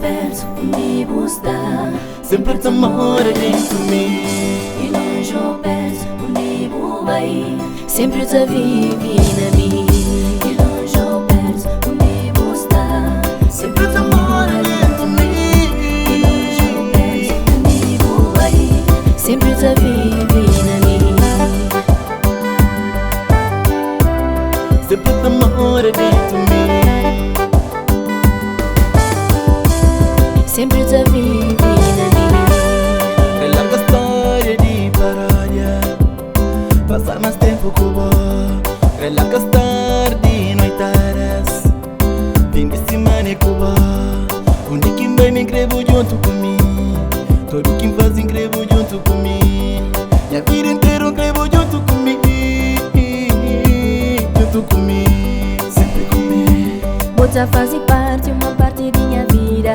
perto, comigo está. Sempre te mora dentro de mim. E longe ou perto, comigo vai. Sempre te vive na mim. E longe ou perto, comigo está. Sempre te mora dentro de mim. E longe ou perto, comigo vai. Sempre te vive na mim. Sempre te mora dentro de mim. Sempre te vive na mim. É longa história de paródia. Passar mais tempo com você. É longa história de noitadas. Fim de semana com você. Onde quem vai me inscrevo junto comigo. Todo quem faz inscrevo junto comigo. Minha vida inteira inscrevo junto comigo. Junto comigo, sempre comigo. Você faz parte, uma parte de minha vida.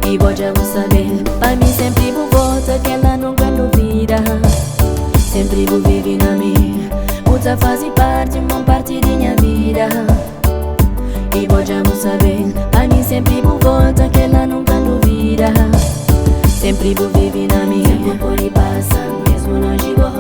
E vou já vou saber, para mim sempre vou voltar, que ela nunca duvida. Sempre vou viver na mim. Você faz parte, uma parte de minha vida. E vou já vou saber, para mim sempre vou voltar, que ela nunca duvida. Sempre vou viver na mim. Tempo por aí passa, mesmo longe vou.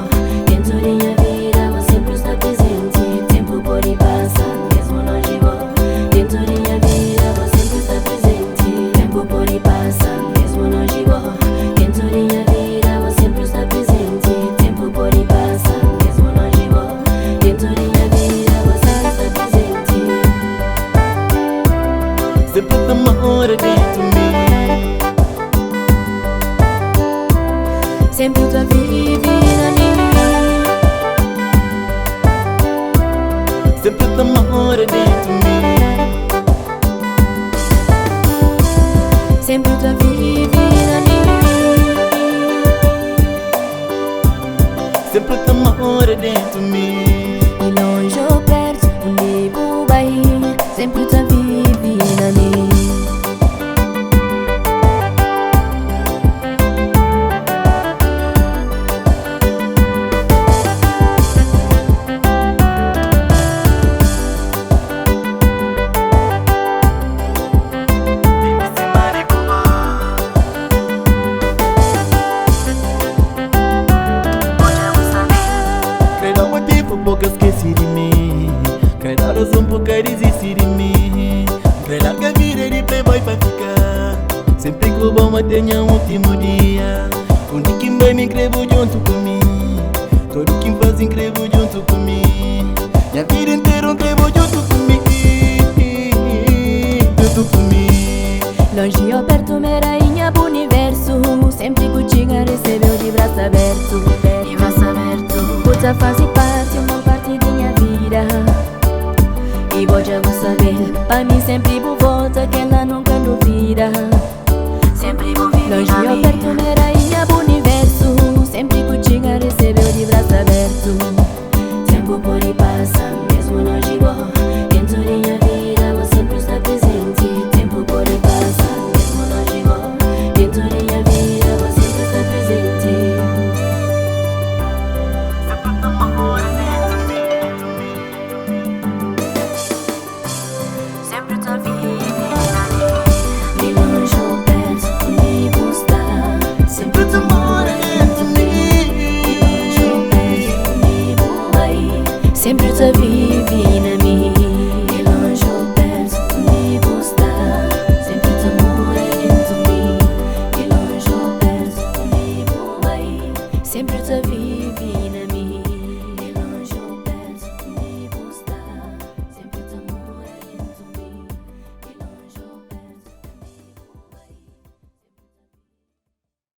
Dentro de minha vida, vou sempre estar presente. Tempo por aí passa, mesmo longe vou. Dentro de minha vida, vou sempre estar presente. Tempo por aí passa, mesmo longe vou. Dentro de minha vida, vou sempre estar presente. Tempo por aí passa, mesmo longe vou. Dentro de minha vida, vou sempre estar presente. Sempre te mora dentro de mim. Sempre tu vive na mim. Sempre te mora dentro de mim. Sempre tu vive na mim. Sempre te mora dentro de mim. E longe ou perto, onde vou vai. Sempre tu vive na mim. Pouco esqueci de mim. Cada razão por desistir de mim. Creio que a vida de pé vai pra ficar. Sempre que o bom tenha um último dia. Onde quem vai me inscrevo junto comigo. Todo quem faz inscrevo junto comigo. Minha vida inteira inscrevo junto comigo. Junto comigo. Longe ou perto, minha rainha do universo. Sempre contigo recebeu de braço aberto. De braço aberto. Você faz parte, uma parte de minha vida. E vou já vou saber, para mim sempre vou voltar, que ela nunca duvida. Sempre vou viver longe ou perto, minha rainha do universo. Sempre contigo recebeu de braço aberto. Tempo por aí passa.